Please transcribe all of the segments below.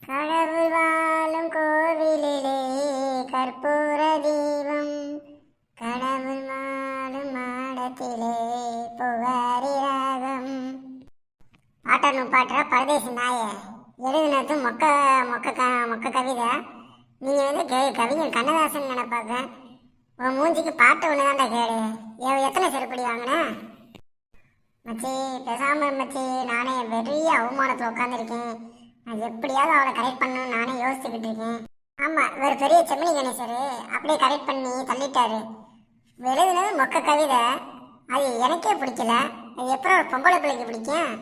கடவுள் வாழும் கோவிலிலே கற்பூர தீபம், கடவுள் வாழும் மாடத்திலே புகாரி ராகம். பாட்டணும் பாட்டுற பரதேசி நாய எழுதினது மொக்க மொக்க மொக்க கவிதை. நீங்கள் வந்து கவிஞர் கண்ணதாசன் நினைப்பாங்க. உன் மூஞ்சிக்கு பாட்டு ஒன்று தான்டா கேடு. எத்தனை செருப்படி வாங்கினேன் மச்சி? பேசாமல் மச்சி, நானே பெரிய அவமானத்தில் உட்காந்துருக்கேன். நான் எப்படியாவது அவளை கரெக்ட் பண்ணணும்னு நானே யோசிச்சுக்கிட்டு இருக்கேன். ஆமாம், ஒரு பெரிய செம்மணி கணேசர் அப்படியே கரெக்ட் பண்ணி தள்ளிட்டாரு. எழுதுனது மொக்க கவிதை, அது எனக்கே பிடிக்கல. அது எப்பறம் ஒரு பொம்பளை பிள்ளைக்கு பிடிக்கும்?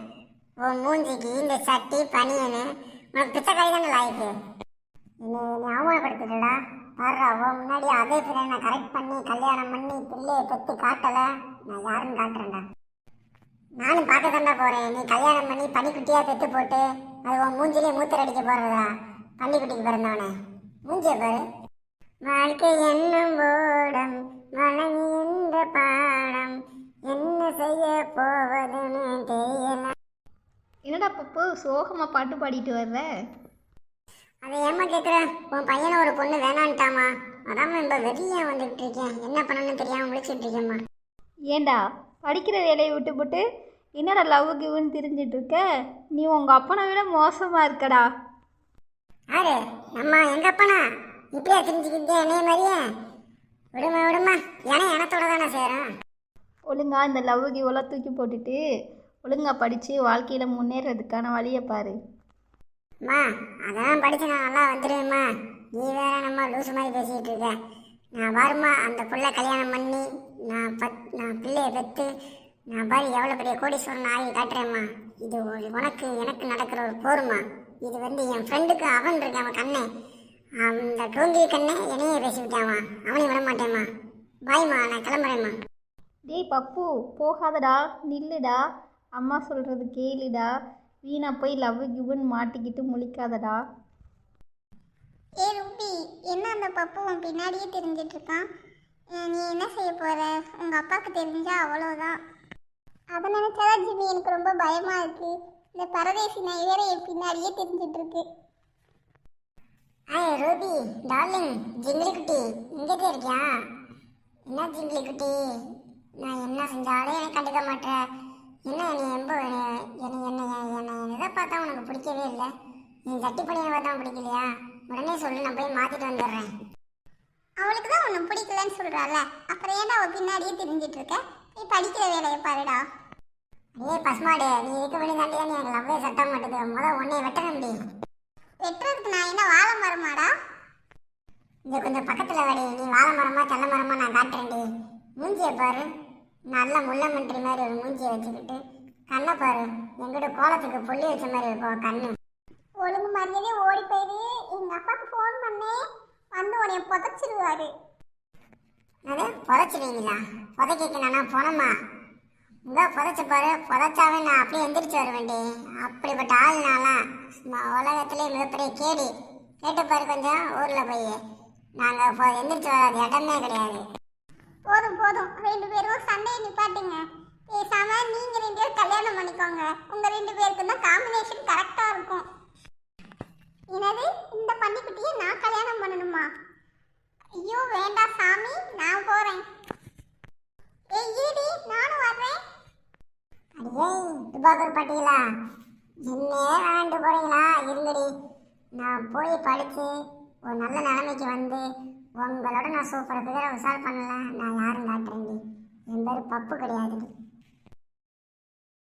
உன் மூஞ்சிக்கு இந்த சட்டி பனியனு உனக்கு பிச்சை கவிதான லாய்க்கு. நீ அவமானப்படுத்திட்டா பாடுறா. உன் முன்னாடி அதே பிள்ளை நான் கரெக்ட் பண்ணி கல்யாணம் பண்ணி பிள்ளையை பெற்று காட்டலை. நான் யாருன்னு காட்டுறேன்டா. நானும் பார்க்க தாண்டா போகிறேன். நீ கல்யாணம் பண்ணி பனிக்குட்டியாக பெற்று போட்டு அது உன் மூஞ்சிலே மூத்தர் அடிக்க போகிறதா? பன்னிக்குட்டிக்கு பிறந்தவனே மூஞ்சிய பாரு. வாழ்க்கை என்னும் ஓடம் வணங்கி என்ற பாடம், என்ன செய்ய போவதுன்னு தெரியல. என்னடா பப்பு சோகமாக பாட்டு பாடிட்டு வர்ற? அதை ஏமா கேட்குற? உன் பையனை ஒரு பொண்ணு வேணான்ட்டாமா. அதாம்மா இந்த வெளியே வந்துக்கிட்டு இருக்கேன். என்ன பண்ணணும்னு தெரியாமல் விழிச்சிட்டு இருக்கேம்மா. ஏண்டா படிக்கிற வேலையை விட்டு போட்டு என்னடா லவ் கிவ்னு தெரிஞ்சிட்டு இருக்க? நீ உங்கள் அப்பனை விட மோசமாக இருக்கடா. யாரு நம்ம? எங்கள் அப்பனா இப்படியா தெரிஞ்சுக்கிட்டே என்னைய மாதிரியே? விடுமா விடுமா, எனத்தோட தானே செய்கிறேன். ஒழுங்கா இந்த லவ் கிவெல்லாம் தூக்கி போட்டுட்டு ஒழுங்காக படித்து வாழ்க்கையில் முன்னேறதுக்கான வழியை பாரு. அம்மா அதெல்லாம் படித்து நான் நல்லா வந்துடுவேம்மா. நீ வேற நம்ம லூசு மாதிரி பேசிக்கிட்டு இருக்க. நான் வருமா அந்த பிள்ளை கல்யாணம் பண்ணி நான் பிள்ளையை பெற்று நான் பாரு எவ்வளோ பெரிய கோடீஸ்வரன் ஆகி காட்டுறேம்மா. இது உனக்கு எனக்கு நடக்கிற ஒரு போருமா. இது வந்து என் ஃப்ரெண்டுக்கு அவன் இருக்கான், அவன் கண்ணே, அந்த டோங்கி கண்ணே என்னையே பேசிவிட்டாமா. அவனையும் விட மாட்டேம்மா. பாய்மா, நான் கிளம்புறேம்மா. டேய் பப்பு போகாதடா, நில்லுடா, அம்மா சொல்கிறது கேளுடா. வீணா போய் லவ் கிவ்னு மாட்டிக்கிட்டு முழிக்காதடா. ஏ ரூபி, என்ன அந்த பப்பு உன் பின்னாடியே தெரிஞ்சிட்டு இருக்கான்? நீ என்ன செய்ய போற? உங்கள் அப்பாவுக்கு தெரிஞ்சா அவ்வளோதான். அதை நினச்சாதான் ஜிம்மி எனக்கு ரொம்ப பயமாக இருக்கு. இந்த பரதேசி நாய் வேற என் பின்னாடியே தெரிஞ்சிட்டு இருக்கு. ரூபி டார்லிங், ஜிங்கிலி குட்டி இங்கேதான் இருக்கியா? என்ன ஜிங்கிலி குட்டி, நான் என்ன செஞ்சாலும் எனக்கு கண்டுக்க மாட்டேன். என்ன நீ என்ன எதை பார்த்தா உனக்கு பிடிக்கவே இல்லை? நீ சட்டி பணியை பார்த்தா பிடிக்கலையா? உடனே சொல்லு, நான் போய் மாற்றிட்டு வந்துடுறேன். அவளுக்கு தான் ஒன்று பிடிக்கலன்னு சொல்கிறாள், அப்புறம் ஏன்டா அவள் பின்னாடியே தெரிஞ்சிட்டு இருக்க? நீ படிக்கிற வேலையை பாருடா. ஏ பசுமாடு, நீ இருக்க வேண்டிய தாண்டி தான் எனக்கு லவ்வே சட்ட மாட்டேது. உன்னை வெட்டணும் முடியும். வெட்டுறதுக்கு நான் என்ன வாழை மரமாடா? இங்கே கொஞ்சம் பக்கத்தில் வாடி. நீ வாழை மரமா தென்னை மரமா நான் காட்டுறேன்டி. மூஞ்சியை பாரு, நல்ல முள்ளமன்றி மாதிரி ஒரு மூஞ்சியை வச்சுக்கிட்டு கண்ணை பாரு, எங்கிட்ட கோலத்துக்கு புள்ளி வச்ச மாதிரி இருக்கும் கண்ணு. ஒழுங்கு மரியாதையே ஓடி போயிரு. எங்கள் அப்பாவுக்கு ஃபோன் பண்ணேன், வந்து உன்னைய புதைச்சிருவாரு. அது புதைச்சிடுவீங்களா? புதைக்க நான் போனோமா? இங்கே புதைச்ச பாரு, புதைச்சாவே நான் அப்படியே எந்திரிச்சு வருவேண்டி. அப்படிப்பட்ட ஆள்னாலாம் உலகத்திலே மிகப்பெரிய கேடு. கேட்டு பாரு கொஞ்சம் ஊரில் போய். நாங்கள் எந்திரிச்சு வராது இடமே கிடையாது. போதும் போதும், 2 பேரும் சண்டையை நிப்பாட்டுங்க. பேசாம நீங்க 2 பேரும் கல்யாணம் பண்ணிக்கோங்க. உங்க 2 பேருக்கு தான் காம்பினேஷன் கரெக்டா இருக்கும். என்னது, இந்த பன்னிக்குட்டியை நான் கல்யாணம் பண்ணணுமா? ஐயோ வேண்டாம் சாமி, நான் போறேன். ஏய் ஈடி, நானும் வர்றேன். அடியே துபாக்கூர் பாட்டிங்களா, என்னே வேண்டு போறீங்களா? இருங்கடி, நான் போய் படித்து ஒரு நல்ல நிலைமைக்கு வந்து உங்களோட நான் சூப்பர் ஃபிகரை விசால் பண்ணல. நான் யாரும் காட்டுறேன்டி. என் பேர் பப்பு கிடையாது.